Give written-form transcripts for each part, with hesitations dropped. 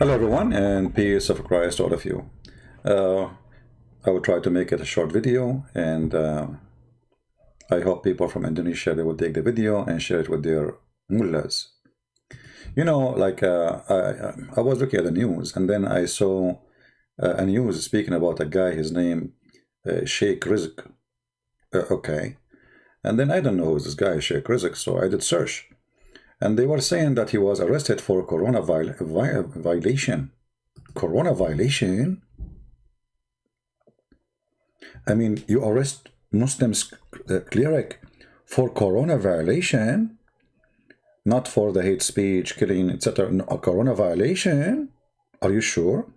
Hello, everyone, and peace of Christ to all of you. Uh, I will try to make it a short video, and I hope people from Indonesia, they will take the video and share it with their mullahs. You know, like I was looking at the news, and then I saw a news speaking about a guy, his name Sheikh Riziq. Okay, and then I don't know who's this guy, Sheikh Riziq, so I did search. And they were saying that he was arrested for corona violation. Corona violation? I mean, you arrest Muslims cleric for corona violation, not for the hate speech, killing, etc. No, corona violation? Are you sure?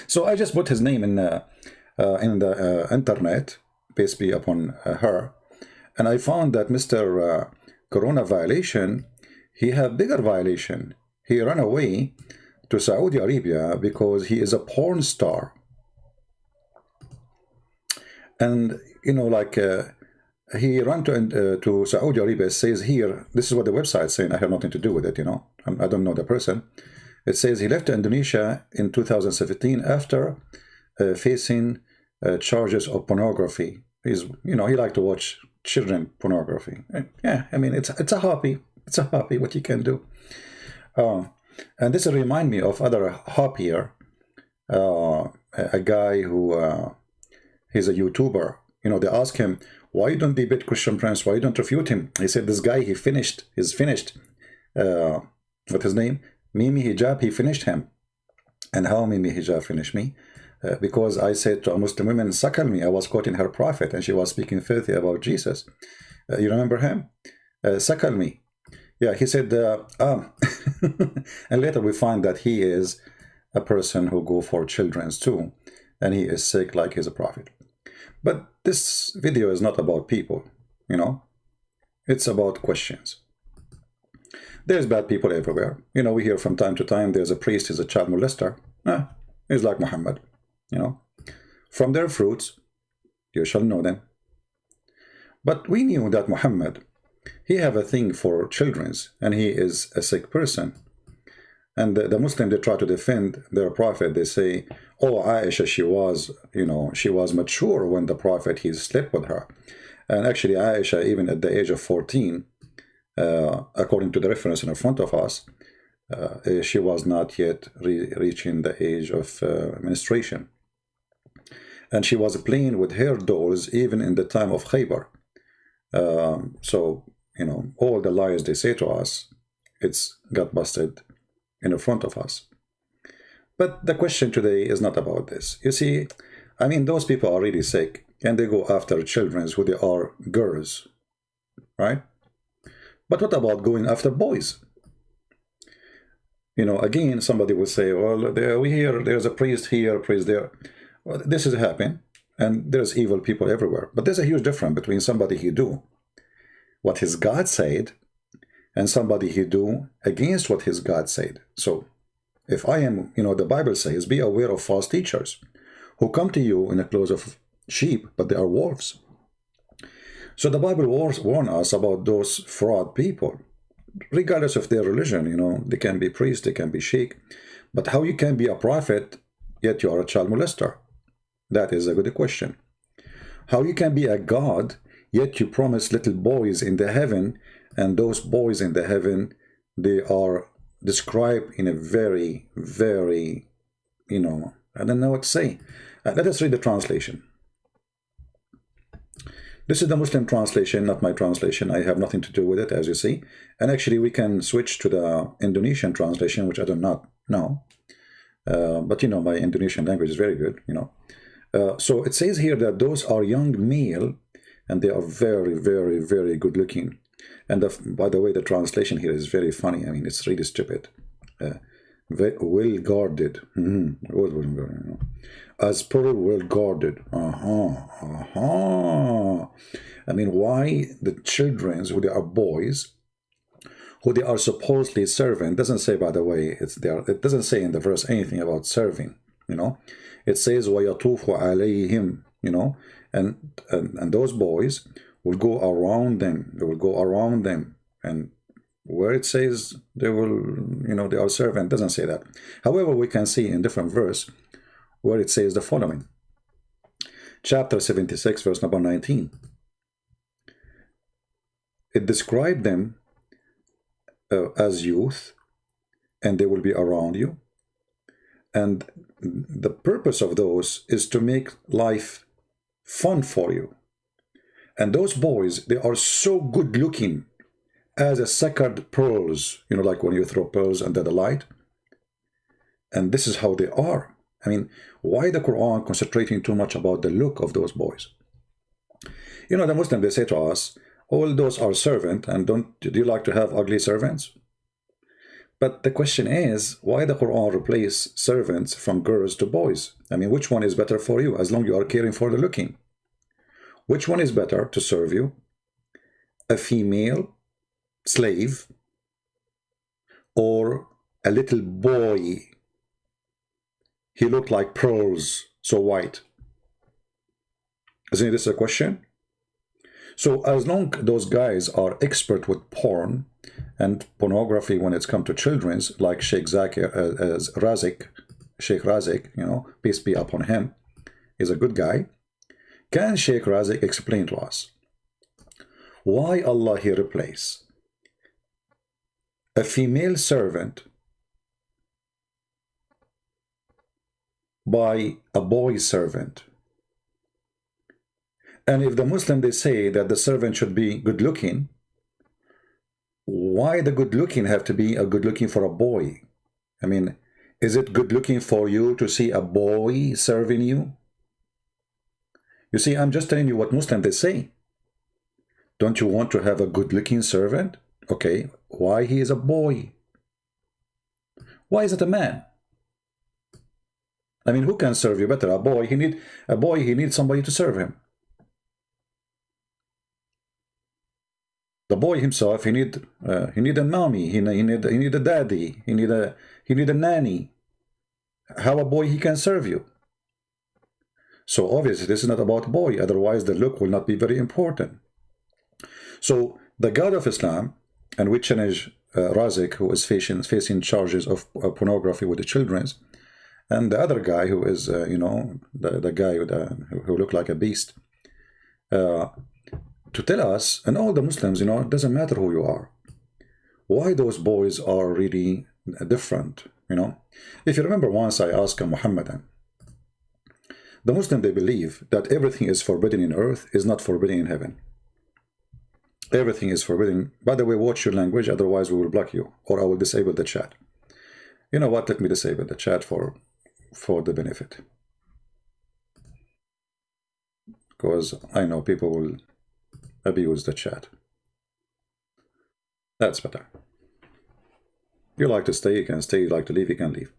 So I just put his name in the internet, peace be upon her, and I found that Mr. Corona violation, he had bigger violation. He ran away to Saudi Arabia because he is a porn star. And, you know, like he ran to Saudi Arabia. It says here, this is what the website is saying. I have nothing to do with it, you know. I don't know the person. It says he left Indonesia in 2017 after facing charges of pornography. He's, you know, he liked to watch children pornography. Yeah, I mean, it's a hobby. It's a hobby, what you can do. And this remind me of other hobbier, a guy who he's a YouTuber. You know, they ask him, why you don't debate Christian Prince? Why you don't refute him? He said, this guy, he's finished. What's his name? Mimi Hijab, he finished him. And how Mimi Hijab finished me? Because I said to a Muslim woman, suckle me. I was quoting her prophet, and she was speaking filthy about Jesus. You remember him? Suckle me. Yeah, he said, and later we find that he is a person who go for children's too, and he is sick like he's a prophet. But this video is not about people, you know. It's about questions. There's bad people everywhere. You know, we hear from time to time, there's a priest, he's a child molester. He's like Muhammad. You know, from their fruits you shall know them. But we knew that Muhammad, he have a thing for children's, and he is a sick person. And the Muslim, they try to defend their prophet. They say, oh, Aisha, she was, you know, she was mature when the prophet, he slept with her. And actually Aisha, even at the age of 14, according to the reference in front of us, she was not yet reaching the age of menstruation. And she was playing with her dolls even in the time of Khaybar. So, you know, all the lies they say to us, it's got busted in front of us. But the question today is not about this. You see, I mean, those people are really sick, and they go after children who they are girls, right? But what about going after boys? You know, again, somebody will say, well, we hear there's a priest here, a priest there. Well, this is happening, and there's evil people everywhere. But there's a huge difference between somebody who do what his God said and somebody who do against what his God said. So if I am, you know, the Bible says, be aware of false teachers who come to you in the clothes of sheep, but they are wolves. So the Bible warns us about those fraud people, regardless of their religion. You know, they can be priests, they can be sheikh, but how you can be a prophet, yet you are a child molester? That is a good question. How you can be a God, yet you promise little boys in the heaven, and those boys in the heaven, they are described in a very, very, you know, I don't know what to say. Let us read the translation. This is the Muslim translation, not my translation. I have nothing to do with it, as you see. And actually, we can switch to the Indonesian translation, which I do not know. But, you know, my Indonesian language is very good, you know. So it says here that those are young male, and they are very, very, very good looking. And by the way, the translation here is very funny. I mean, it's really stupid. Well guarded. As per well guarded. I mean, why the children, who they are boys, who they are supposedly serving, doesn't say, by the way, it doesn't say in the verse anything about serving, you know. It says وَيَطُوفُ عَلَيْهِمْ, you know, and those boys will go around them. They will go around them and where it says they will, they are servant, doesn't say that. However, we can see in different verse where it says the following. Chapter 76, verse number 19. It described them as youth, and they will be around you. And the purpose of those is to make life fun for you. And those boys, they are so good looking as a sacred pearls, like when you throw pearls under the light. And this is how they are. I mean, why the Quran concentrating too much about the look of those boys? The Muslims, they say to us, all those are servant, and do you like to have ugly servants? But the question is, why the Quran replace servants from girls to boys? I mean, which one is better for you, as long as you are caring for the looking? Which one is better to serve you? A female slave or a little boy? He looked like pearls, so white. Isn't this a question? So as long as those guys are expert with porn and pornography when it's come to children's, like Sheikh Riziq, peace be upon him, is a good guy. Can Sheikh Riziq explain to us why Allah here replace a female servant by a boy servant? And if the Muslim, they say that the servant should be good looking, why the good looking have to be a good looking for a boy? I mean, is it good looking for you to see a boy serving you? You see, I'm just telling you what Muslim they say. Don't you want to have a good looking servant? Okay, why he is a boy? Why is it a man? I mean, who can serve you better? A boy, he needs somebody to serve him. The boy himself, he need a mommy, he need a daddy, he need a nanny. How a boy he can serve you? So obviously this is not about boy, otherwise the look will not be very important. So the God of Islam, and we challenge Riziq, who is facing charges of pornography with the children's, and the other guy who is, the guy who looked like a beast, to tell us, and all the Muslims, it doesn't matter who you are, why those boys are really different, If you remember, once I asked a Muhammadan, the Muslim, they believe that everything is forbidden in earth is not forbidden in heaven. Everything is forbidden. By the way, watch your language, otherwise we will block you, or I will disable the chat. You know what, let me disable the chat for the benefit. Because I know people will abuse the chat. That's better. You like to stay, you can stay. You like to leave, you can leave.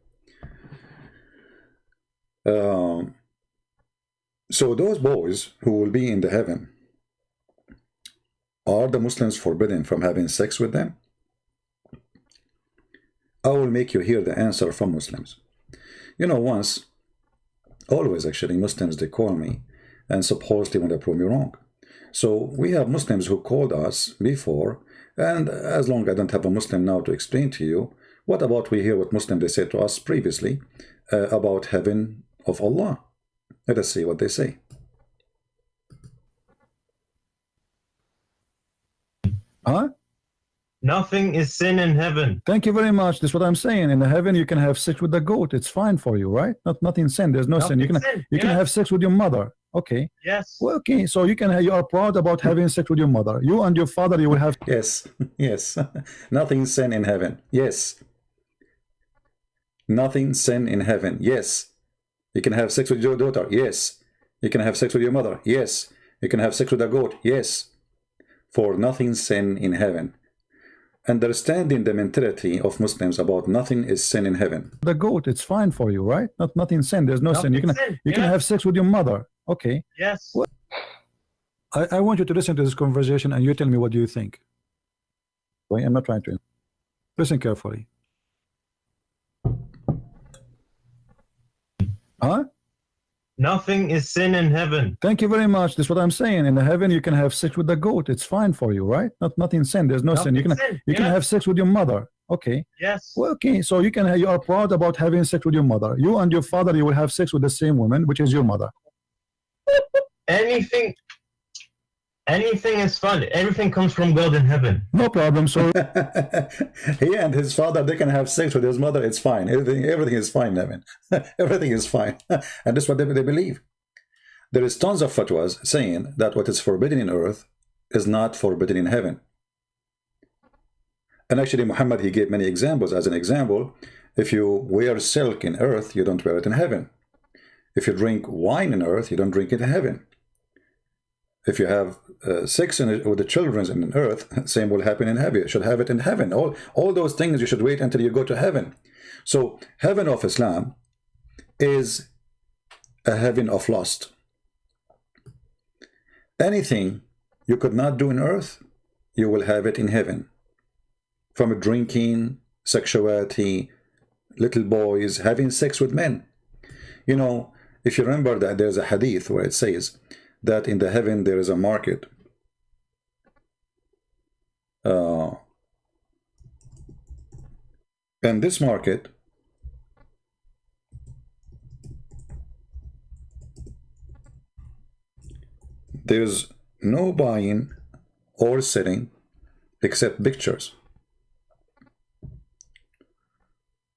So those boys who will be in the heaven, are the Muslims forbidden from having sex with them? I will make you hear the answer from Muslims. Always actually, Muslims, they call me and supposedly want to prove me wrong. So we have Muslims who called us before, and as long as I don't have a Muslim now to explain to you, what about we hear what Muslim they said to us previously about heaven of Allah? Let us see what they say. Huh? Nothing is sin in heaven. Thank you very much. That's what I'm saying. In the heaven, you can have sex with the goat. It's fine for you, right? Nothing sin. There's no sin. You can have sex with your mother. Okay. Yes. Well, okay. So you are proud about having sex with your mother. You and your father, you will have. Yes. Yes. Nothing sin in heaven. Yes. Nothing sin in heaven. Yes. You can have sex with your daughter. Yes. You can have sex with your mother. Yes. You can have sex with a goat. Yes. For nothing sin in heaven. Understanding the mentality of Muslims about nothing is sin in heaven. The goat, it's fine for you, right? Nothing sin. There's no sin. You can have sex with your mother. Okay. Yes. Well, I want you to listen to this conversation and you tell me what do you think. Okay, I'm not trying to. Listen carefully. Huh? Nothing is sin in heaven. Thank you very much. That's what I'm saying. In the heaven, you can have sex with the goat. It's fine for you, right? Nothing sin. There's no sin. You can have sex with your mother. Okay. Yes. Well, okay. So you are proud about having sex with your mother. You and your father, you will have sex with the same woman, which is your mother. Anything is fun. Everything comes from God in heaven. No problem. So he and his father, they can have sex with his mother. It's fine. Everything is fine, Nevin. Everything is fine. And that's what they believe. There is tons of fatwas saying that what is forbidden in earth is not forbidden in heaven. And actually, Muhammad, he gave many examples. As an example, if you wear silk in earth, you don't wear it in heaven. If you drink wine in earth, you don't drink it in heaven. If you have sex with the children in earth, same will happen in heaven. You should have it in heaven. All those things you should wait until you go to heaven. So heaven of Islam is a heaven of lust. Anything you could not do in earth, you will have it in heaven. From drinking, sexuality, little boys having sex with men. You know, if you remember that there's a hadith where it says that in the heaven there is a market. And this market there's no buying or selling except pictures.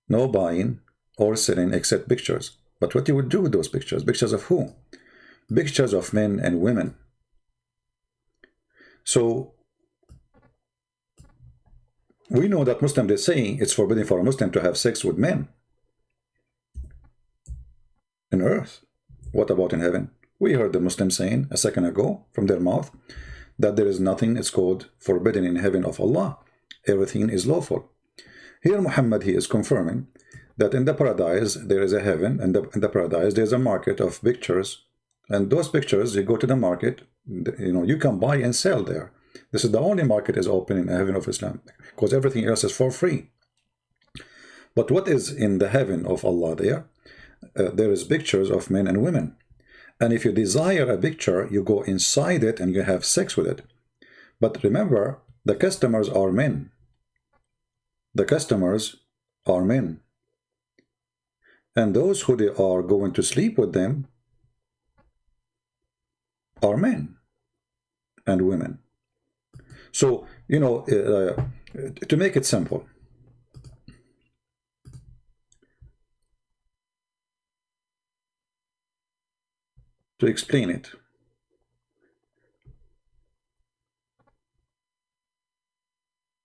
No buying or selling except pictures. But what you would do with those pictures? Pictures of who? Pictures of men and women. So we know that Muslims, they say it's forbidden for a Muslim to have sex with men in earth. What about in heaven? We heard the Muslims saying a second ago from their mouth that there is nothing it's called forbidden in heaven of Allah. Everything is lawful. Here Muhammad, he is confirming that in the paradise there is a heaven, and in the paradise there's a market of pictures, and those pictures, you go to the market, you know, you can buy and sell there. This is the only market is open in the heaven of Islam, because everything else is for free. But what is in the heaven of Allah there? There is pictures of men and women. And if you desire a picture, you go inside it and you have sex with it. But remember, the customers are men. The customers are men. And those who they are going to sleep with them are men and women. So, you know, to make it simple, to explain it,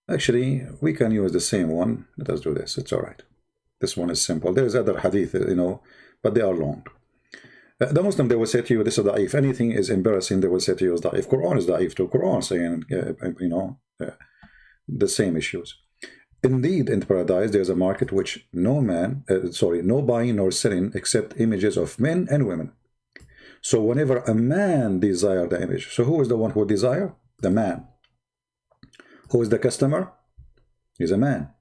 actually, we can use the same one. Let us do this. It's all right. This one is simple. There's other hadith, you know, but they are long. The Muslim, they will say to you, this is da'if. Anything is embarrassing, they will say to you is da'if. Quran is da'if too. Quran saying, you know, the same issues. Indeed, in paradise, there's a market which no buying nor selling except images of men and women. So whenever a man desires the image, so who is the one who desire? The man. Who is the customer? He's a man.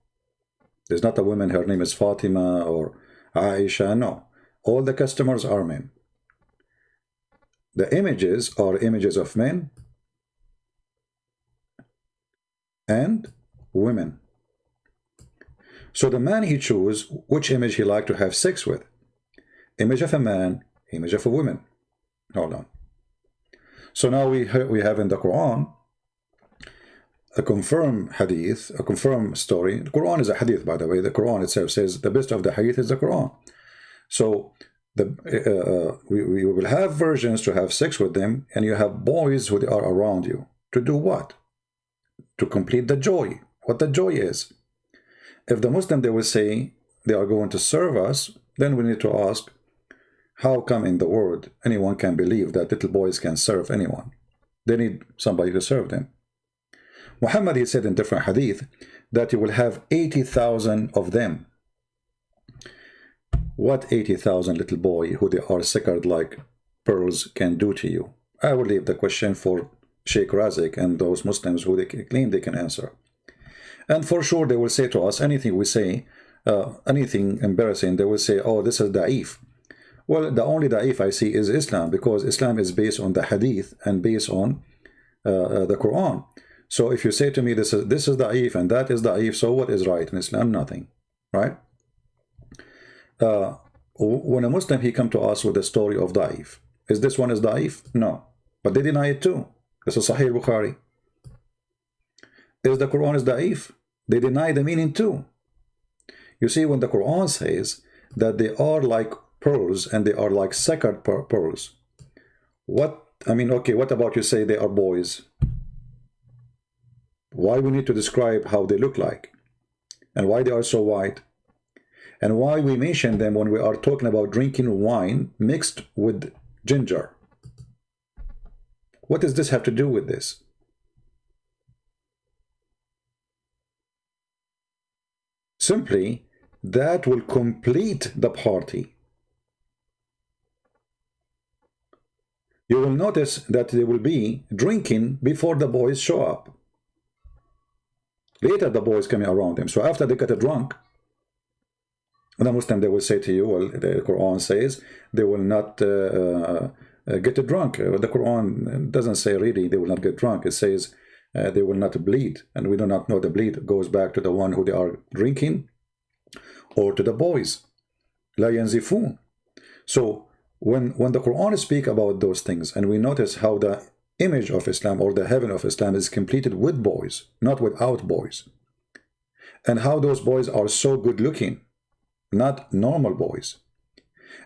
There's not a woman, her name is Fatima or Aisha, no. All the customers are men. The images are images of men and women. So the man, he chooses which image he like to have sex with. Image of a man, image of a woman. Hold on. So now we have in the Quran a confirmed hadith, a confirmed story. The Quran is a hadith, by the way. The Quran itself says the best of the hadith is the Quran. So we will have virgins to have sex with them, and you have boys who are around you. To do what? To complete the joy. What the joy is. If the Muslim, they will say they are going to serve us, then we need to ask, how come in the world anyone can believe that little boys can serve anyone? They need somebody to serve them. Muhammad, he said in different hadith that you will have 80,000 of them. What 80,000 little boy who they are sacred like pearls can do to you? I will leave the question for Sheikh Riziq and those Muslims who they claim they can answer. And for sure they will say to us, anything we say, anything embarrassing, they will say, oh, this is da'if. Well, the only da'if I see is Islam, because Islam is based on the hadith and based on the Quran. So if you say to me this is da'if and that is da'if, so what is right in Islam? Nothing, right? When a Muslim, he come to us with the story of da'if, is this one is da'if? No, but they deny it too. This is Sahih Bukhari. Is the Quran is da'if? They deny the meaning too. You see, when the Quran says that they are like pearls and they are like sacred pearls, what, I mean, okay, what about you say they are boys? Why we need to describe how they look like and why they are so white, and why we mention them when we are talking about drinking wine mixed with ginger? What does this have to do with this? Simply, that will complete the party. You will notice that they will be drinking before the boys show up. Later, the boys coming around them. So after they get drunk, the Muslim, they will say to you, well, the Quran says they will not get drunk. The Quran doesn't say really they will not get drunk. It says they will not bleed. And we do not know the bleed goes back to the one who they are drinking or to the boys. La yanzifun. So when the Quran speaks about those things, and we notice how the image of Islam or the heaven of Islam is completed with boys, not without boys, and how those boys are so good looking, not normal boys,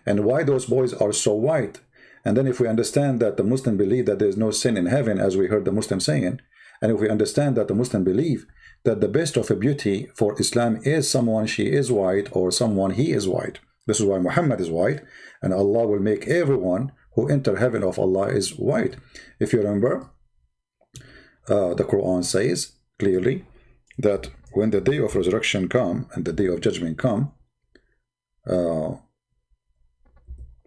and why those boys are so white. And then if we understand that the Muslim believe that there is no sin in heaven, as we heard the Muslim saying, and if we understand that the Muslim believe that the best of a beauty for Islam is someone she is white or someone he is white. This is why Muhammad is white, and Allah will make everyone who enter heaven of Allah is white. If you remember, the Quran says clearly that when the day of resurrection come and the day of judgment come, Allah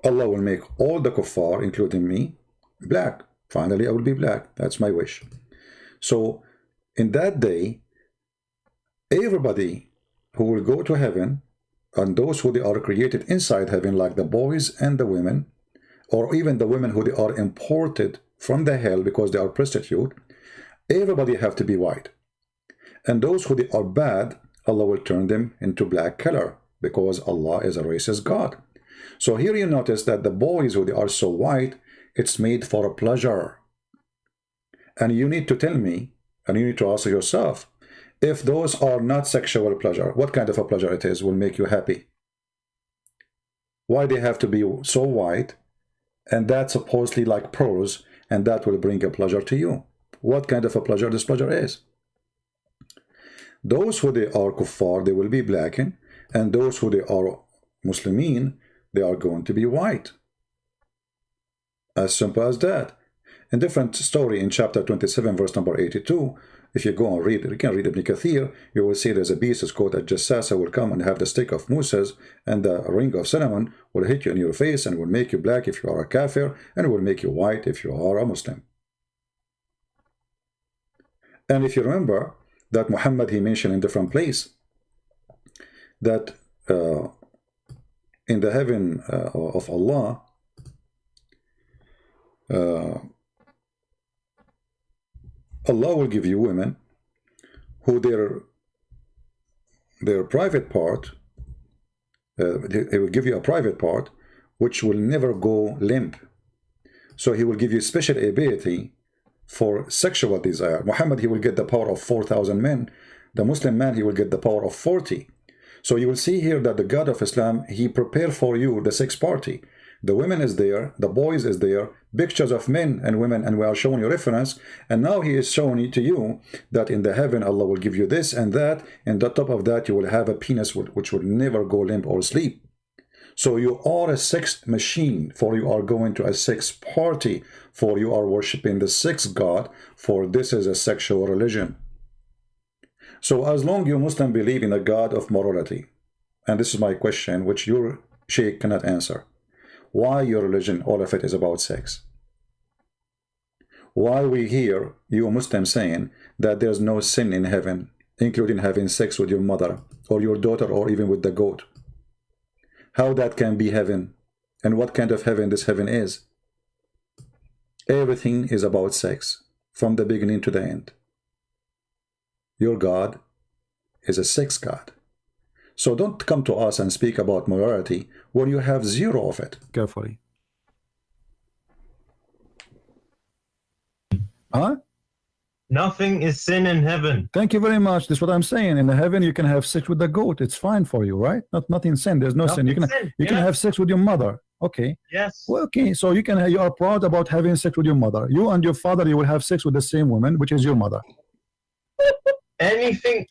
will make all the kuffar, including me, black. Finally, I will be black. That's my wish. So in that day, everybody who will go to heaven, and those who they are created inside heaven, like the boys and the women, or even the women who they are imported from the hell because they are prostitute, everybody have to be white. And those who they are bad, Allah will turn them into black color, because Allah is a racist God. So here you notice that the boys who they are so white, it's made for a pleasure. And you need to tell me, and you need to ask yourself, if those are not sexual pleasure, what kind of a pleasure it is will make you happy? Why they have to be so white, and that's supposedly like pearls, and that will bring a pleasure to you? What kind of a pleasure this pleasure is? Those who they are kuffar, they will be blackened, and those who they are Muslimin, they are going to be white. As simple as that. In different story in chapter 27, verse number 82, if you go and read, you can read Ibn Kathir, you will see there's a beast, it's called a Jassasa, will come and have the stick of Moses, and the ring of Solomon will hit you in your face and will make you black if you are a kafir, and will make you white if you are a Muslim. And if you remember that Muhammad, he mentioned in different place that in the heaven of Allah, Allah will give you women who their private part, he will give you a private part which will never go limp. So he will give you special ability for sexual desire. Muhammad, he will get the power of 4,000 men. The Muslim man, he will get the power of 40. So you will see here that the God of Islam, he prepared for you the sex party. The women is there, the boys is there, pictures of men and women, and we are showing you reference. And now he is showing it to you that in the heaven, Allah will give you this and that, and on top of that, you will have a penis which will never go limp or sleep. So you are a sex machine, for you are going to a sex party, for you are worshiping the sex God, for this is a sexual religion. So as long you Muslim believe in a God of morality, and this is my question, which your sheikh cannot answer, why your religion, all of it is about sex? Why we hear you Muslims saying that there's no sin in heaven, including having sex with your mother, or your daughter, or even with the goat? How that can be heaven? And what kind of heaven this heaven is? Everything is about sex, from the beginning to the end. Your God is a sex God. So don't come to us and speak about morality when you have zero of it. Carefully. Huh? Nothing is sin in heaven. Thank you very much. This is what I'm saying. In the heaven, you can have sex with the goat. It's fine for you, right? Nothing sin. There's no sin. You can have sex with your mother. Okay. Yes. Well, okay. So you are proud about having sex with your mother. You and your father, you will have sex with the same woman, which is your mother. Anything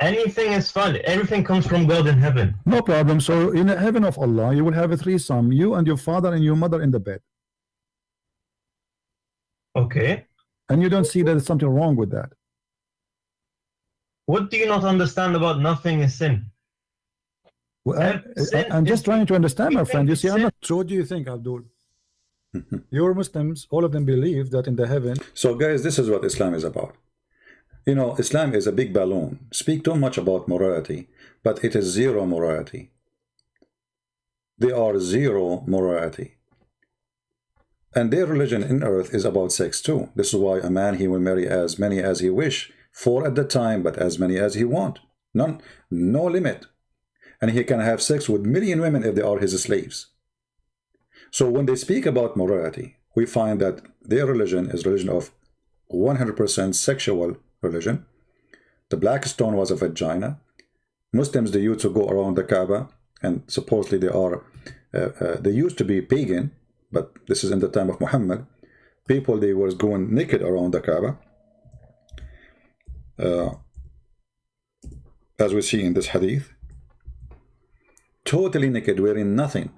is fun. Everything comes from God in heaven. No problem. So in the heaven of Allah, you will have a threesome. You and your father and your mother in the bed. Okay. And you don't see that there's something wrong with that. What do you not understand about nothing is sin? Well, I'm just trying to understand, my friend. You see, I'm not. So what do you think, Abdul? Your Muslims, all of them believe that in the heaven. So guys, this is what Islam is about. You know, Islam is a big balloon. Speak too much about morality, but it is zero morality. They are zero morality. And their religion in earth is about sex too. This is why a man, he will marry as many as he wish, 4 at the time, but as many as he want. None, no limit. And he can have sex with 1,000,000 women if they are his slaves. So when they speak about morality, we find that their religion is religion of 100% sexual religion. The black stone was a vagina. Muslims, they used to go around the Kaaba, and supposedly they used to be pagan, but this is in the time of Muhammad. People, they were going naked around the Kaaba, as we see in this hadith, totally naked, wearing nothing.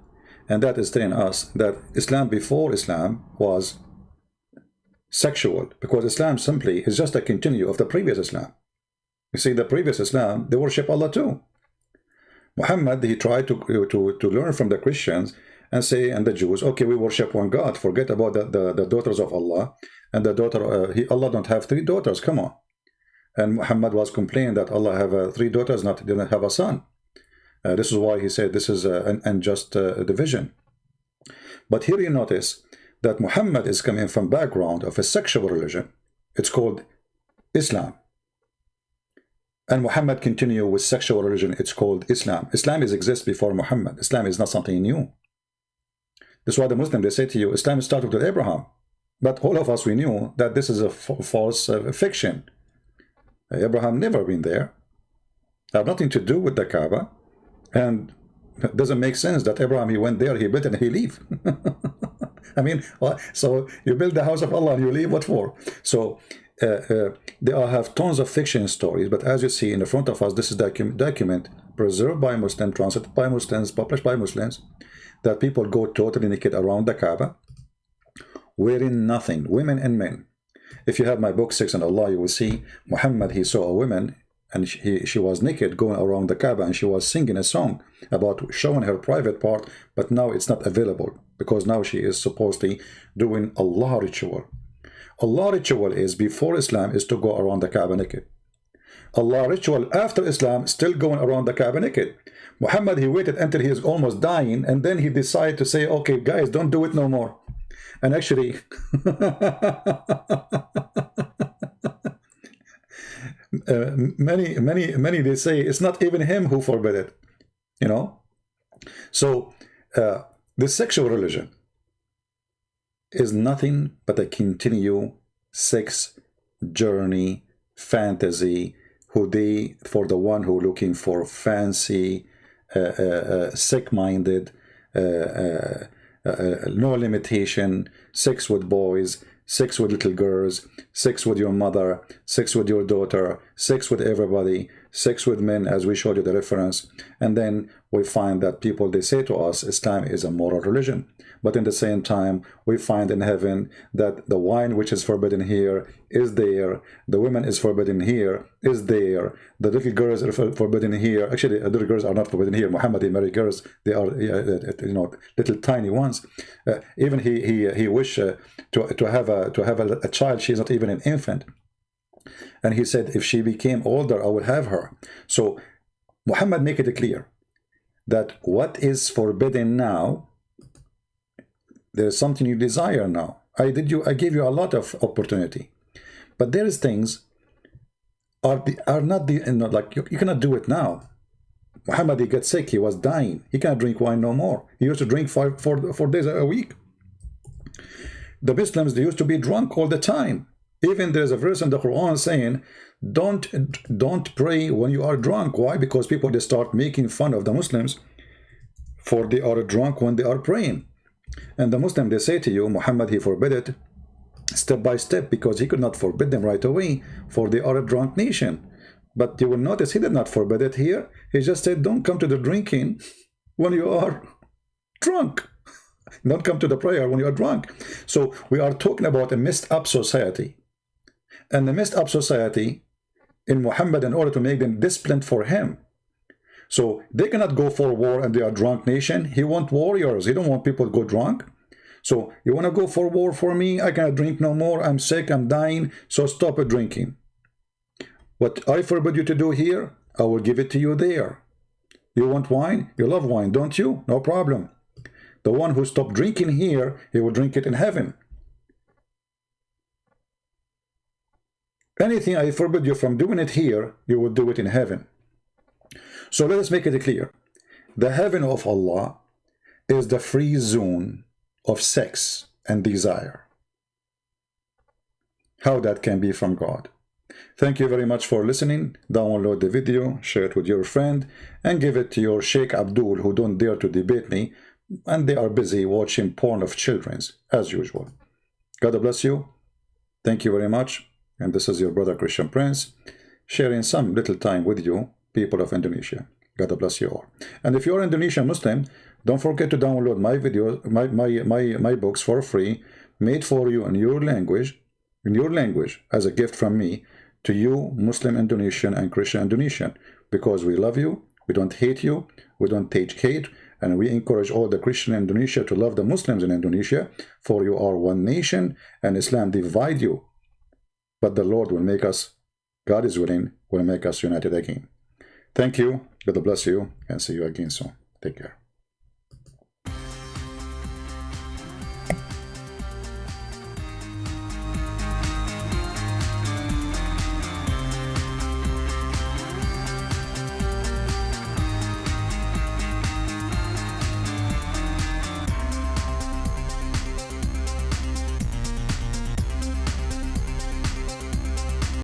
And that is telling us that Islam before Islam was sexual, because Islam simply is just a continue of the previous Islam. You see, the previous Islam, they worship Allah too. Muhammad, he tried to learn from the Christians and say, and the Jews, okay, we worship one God, forget about the daughters of Allah, and the daughter, Allah don't have 3 daughters, come on. And Muhammad was complaining that Allah have 3 daughters, didn't have a son. This is why he said this is an unjust division. But here you notice that Muhammad is coming from background of a sexual religion. It's called Islam. And Muhammad continue with sexual religion. It's called Islam. Islam exists before Muhammad. Islam is not something new. That's why the Muslim, they say to you, Islam started with Abraham. But all of us, we knew that this is a false fiction. Abraham never been there. Have nothing to do with the Kaaba. And it doesn't make sense that Abraham, he went there, he built and he leave. I mean, so you build the house of Allah and you leave, what for? So they all have tons of fiction stories, but as you see in the front of us, this is document preserved by Muslims, translated by Muslims, published by Muslims, that people go totally naked around the Kaaba, wearing nothing, women and men. If you have my book 6 on Allah, you will see Muhammad, he saw a woman, and she was naked going around the Kaaba, and she was singing a song about showing her private part, but now it's not available because now she is supposedly doing Allah ritual. Allah ritual is before Islam is to go around the Kaaba naked. Allah ritual after Islam, still going around the Kaaba naked. Muhammad, he waited until he is almost dying, and then he decided to say, okay guys, don't do it no more. And actually many they say it's not even him who forbid it, you know. So the sexual religion is nothing but a continued sex journey, fantasy, for the one who looking for fancy, sick-minded, no limitation, sex with boys, sex with little girls, sex with your mother, sex with your daughter, sex with everybody, sex with men, as we showed you the reference. And then we find that people, they say to us, Islam is a moral religion. But in the same time, we find in heaven that the wine which is forbidden here is there, the women is forbidden here, is there, the little girls are forbidden here. Actually, little girls are not forbidden here. Muhammad, he married girls, they are, you know, little tiny ones. Even he wish to have a child. She is not even an infant. And he said, if she became older, I will have her. So Muhammad make it clear that what is forbidden now, there's something you desire now. I gave you a lot of opportunity, but there is things are not like you cannot do it now. Muhammad, he got sick, he was dying, he can't drink wine no more. He used to drink 4 days a week. The Muslims, they used to be drunk all the time. Even there's a verse in the Quran saying, don't pray when you are drunk. Why? Because people, they start making fun of the Muslims for they are drunk when they are praying. And the Muslim, they say to you, Muhammad, he forbid it step by step, because he could not forbid them right away, for they are a drunk nation. But you will notice he did not forbid it here. He just said, don't come to the drinking when you are drunk. Don't come to the prayer when you are drunk. So we are talking about a messed up society. And the messed up society in Muhammad, in order to make them disciplined for him. So they cannot go for war and they are drunk nation. He wants warriors. He don't want people to go drunk. So you want to go for war for me? I cannot drink no more. I'm sick. I'm dying. So stop drinking. What I forbid you to do here, I will give it to you there. You want wine? You love wine, don't you? No problem. The one who stopped drinking here, he will drink it in heaven. Anything I forbid you from doing it here, you will do it in heaven. So let us make it clear. The heaven of Allah is the free zone of sex and desire. How that can be from God? Thank you very much for listening. Download the video, share it with your friend, and give it to your Sheikh Abdul, who don't dare to debate me, and they are busy watching porn of children's, as usual. God bless you. Thank you very much. And this is your brother Christian Prince, sharing some little time with you, people of Indonesia. God bless you all. And if you're Indonesian Muslim, don't forget to download my videos, my books for free, made for you in your language, as a gift from me to you, Muslim Indonesian and Christian Indonesian, because we love you, we don't hate you, we don't teach hate, and we encourage all the Christian in Indonesia to love the Muslims in Indonesia, for you are one nation, and Islam divide you. But the Lord will make us, God is willing, will make us united again. Thank you, God bless you, and see you again soon. Take care.